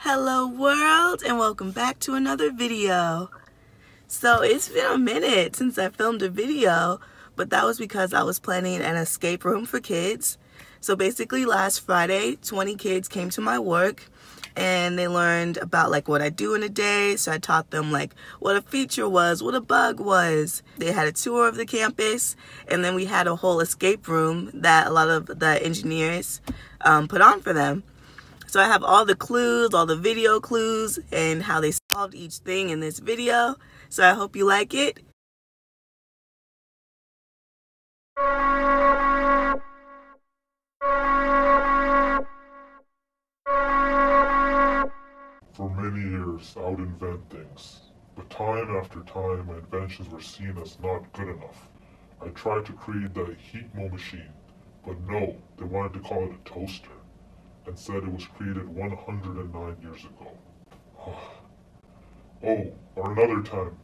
Hello world, and welcome back to another video. So it's been a minute since I filmed a video, but that was because I was planning an escape room for kids. So basically last Friday, 20 kids came to my work and they learned about what I do in a day. So I taught them what a feature was, what a bug was. They had a tour of the campus, and then we had a whole escape room that a lot of the engineers put on for them. So I have all the clues, all the video clues, and how they solved each thing in this video. So I hope you like it. For many years, I would invent things, but time after time, my inventions were seen as not good enough. I tried to create the heat-mo machine, but no, they wanted to call it a toaster, and said it was created 109 years ago. Oh, or another time,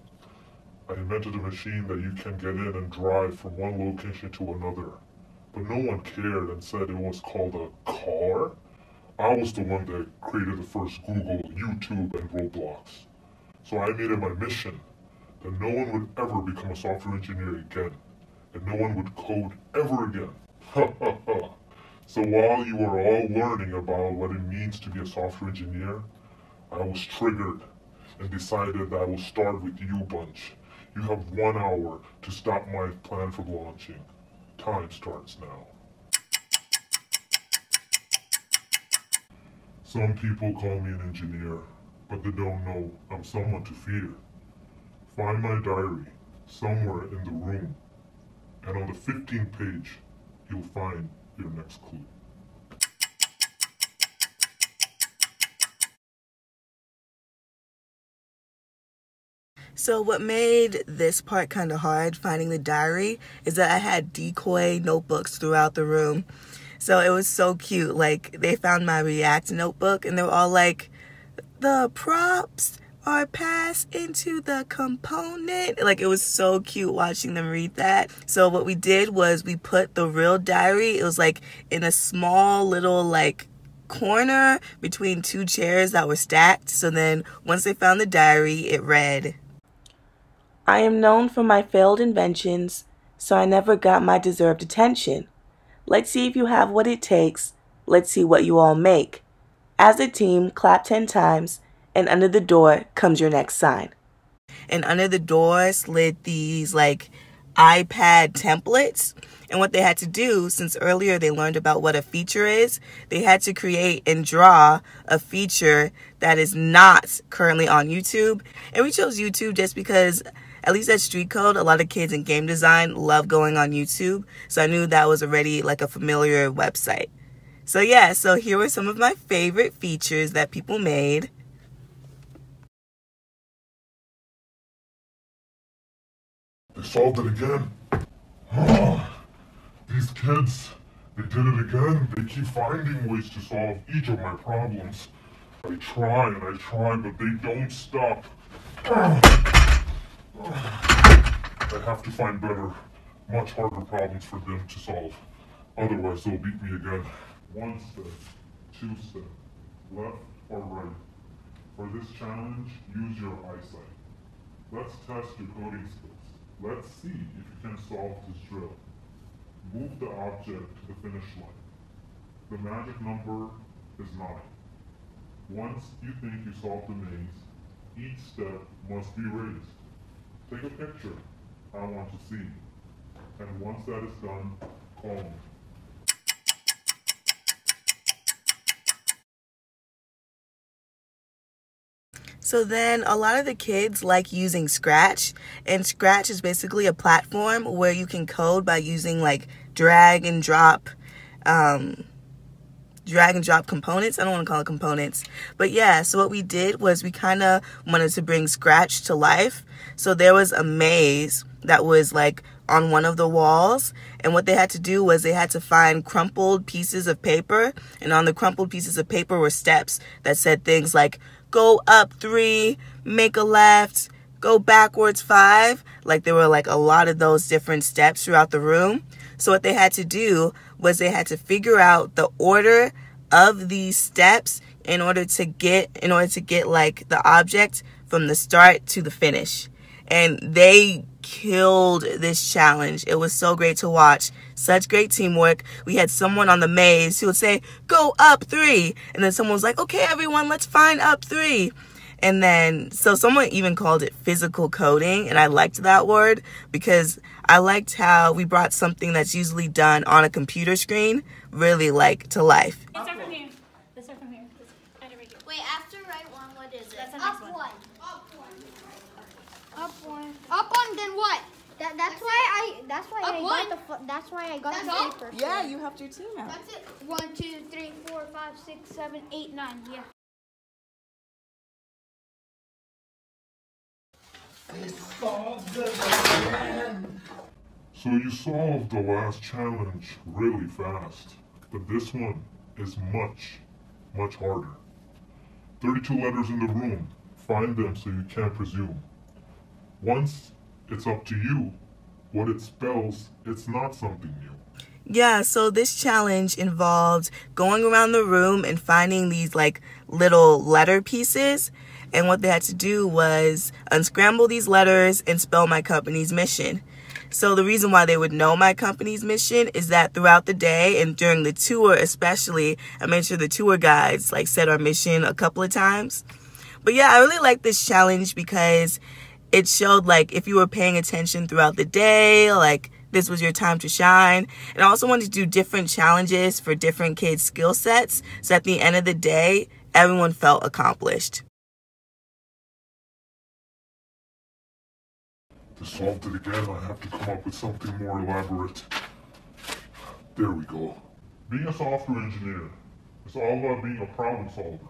I invented a machine that you can get in and drive from one location to another, but no one cared and said it was called a car. I was the one that created the first Google, YouTube, and Roblox. So I made it my mission that no one would ever become a software engineer again, and no one would code ever again. Ha ha ha. So while you are all learning about what it means to be a software engineer, I was triggered and decided that I will start with you bunch. You have 1 hour to stop my plan from launching. Time starts now. Some people call me an engineer, but they don't know I'm someone to fear. Find my diary somewhere in the room, and on the 15th page, you'll find your next clue. So what made this part kind of hard, finding the diary, is that I had decoy notebooks throughout the room. So it was so cute. They found my React notebook and they were all like, the props are passed into the component. It was so cute watching them read that. So what we did was we put the real diary, it was in a small little corner between two chairs that were stacked. So then once they found the diary, it read, I am known for my failed inventions, so I never got my deserved attention. Let's see if you have what it takes. Let's see what you all make. As a team, clap 10 times, and under the door comes your next sign. And under the door slid these iPad templates. And what they had to do, since earlier they learned about what a feature is, they had to create and draw a feature that is not currently on YouTube. And we chose YouTube just because, at least at StreetCode, a lot of kids in game design love going on YouTube. So I knew that was already a familiar website. So yeah, so here were some of my favorite features that people made. They solved it again. These kids, they did it again. They keep finding ways to solve each of my problems. I try and I try, but they don't stop. I have to find better, much harder problems for them to solve. Otherwise, they'll beat me again. 1 step, 2 step, left or right. For this challenge, use your eyesight. Let's test your coding skills. Let's see if you can solve this drill. Move the object to the finish line. The magic number is 9. Once you think you solved the maze, each step must be raised. Take a picture. I want to see. And once that is done, call me. So then a lot of the kids like using Scratch, and Scratch is basically a platform where you can code by using drag and drop components. I don't want to call it components, but yeah, so what we did was we kind of wanted to bring Scratch to life. So there was a maze that was on one of the walls, and what they had to do was they had to find crumpled pieces of paper, and on the crumpled pieces of paper were steps that said things like go up 3, make a left, go backwards 5. There were a lot of those different steps throughout the room. So what they had to do was they had to figure out the order of these steps in order to get like the object from the start to the finish. And they killed this challenge. It was so great to watch. Such great teamwork. We had someone on the maze who would say, "Go up 3." And then someone was like, "Okay, everyone, let's find up 3." And then, so someone even called it physical coding. And I liked that word because I liked how we brought something that's usually done on a computer screen really like to life. Let's start from here. Let's start from here. Wait, after right one, what is it? That's the next one. Up one, then what? That's why I got the paper. Yeah, you helped your team out. That's it. 1, 2, 3, 4, 5, 6, 7, 8, 9. Yeah. So you solved the last challenge really fast, but this one is much, much harder. 32 letters in the room. Find them so you can't presume. Once it's up to you, what it spells, it's not something new. Yeah, so this challenge involved going around the room and finding these like little letter pieces. And what they had to do was unscramble these letters and spell my company's mission. So the reason why they would know my company's mission is that throughout the day and during the tour especially, I made sure the tour guides like said our mission a couple of times. But yeah, I really like this challenge because it showed like if you were paying attention throughout the day, like this was your time to shine. And I also wanted to do different challenges for different kids' skill sets. So at the end of the day, everyone felt accomplished. To solve it again, I have to come up with something more elaborate. There we go. Being a software engineer is all about being a problem solver.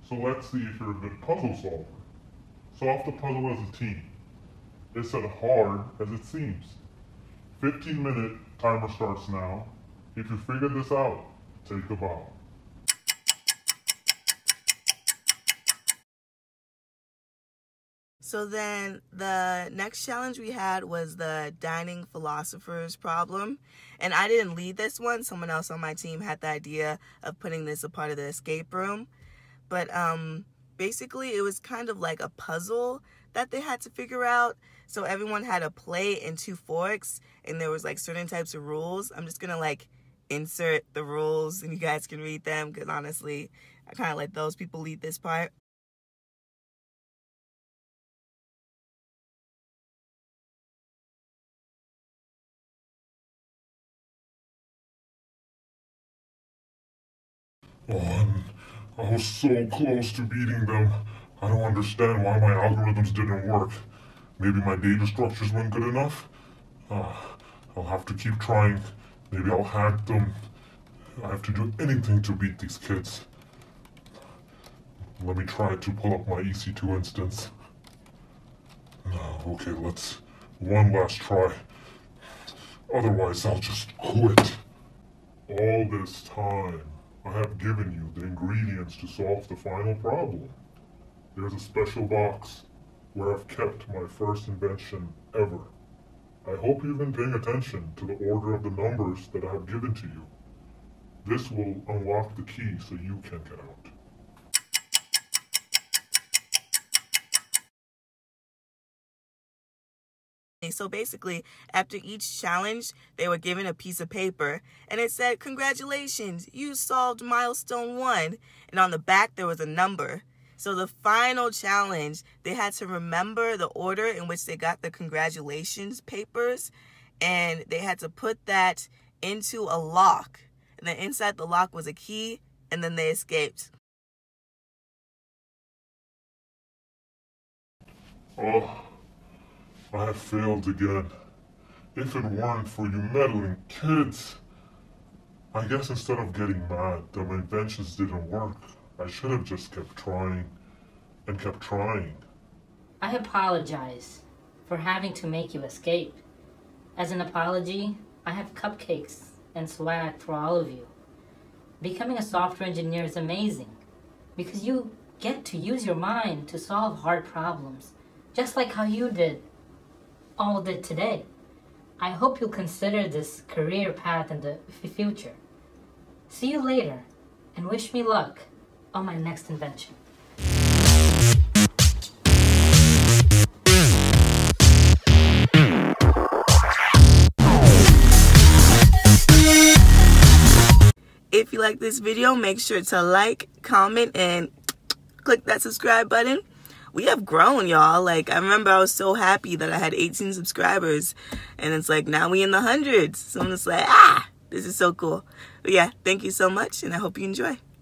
So let's see if you're a good puzzle solver. Solve the puzzle as a team. It's as hard as it seems. 15-minute timer starts now. If you figure this out, take a bow. So then the next challenge we had was the dining philosophers problem. And I didn't lead this one. Someone else on my team had the idea of putting this a part of the escape room. But basically it was kind of like a puzzle that they had to figure out. So everyone had a plate and 2 forks, and there was like certain types of rules. I'm just gonna like insert the rules and you guys can read them because honestly, I kind of let those people lead this part. I was so close to beating them. I don't understand why my algorithms didn't work. Maybe my data structures weren't good enough? I'll have to keep trying. Maybe I'll hack them. I have to do anything to beat these kids. Let me try to pull up my EC2 instance. Okay, let's one last try. Otherwise, I'll just quit. All this time, I have given you the ingredients to solve the final problem. There's a special box where I've kept my first invention ever. I hope you've been paying attention to the order of the numbers that I have given to you. This will unlock the key so you can get out. So basically, after each challenge, they were given a piece of paper, and it said, "Congratulations, you solved milestone 1." And on the back, there was a number. So the final challenge, they had to remember the order in which they got the congratulations papers, and they had to put that into a lock. And then inside the lock was a key, and then they escaped. Oh, I have failed again. If it weren't for you meddling kids, I guess instead of getting mad that my inventions didn't work, I should have just kept trying and kept trying. I apologize for having to make you escape. As an apology, I have cupcakes and swag for all of you. Becoming a software engineer is amazing because you get to use your mind to solve hard problems, just like how you all did today. I hope you'll consider this career path in the future. See you later, and wish me luck. on my next invention. If you like this video, make sure to like, comment, and click that subscribe button. We have grown, y'all. Like, I remember I was so happy that I had 18 subscribers, and it's like now we in the hundreds. So I'm just like, this is so cool. But yeah, thank you so much, and I hope you enjoy.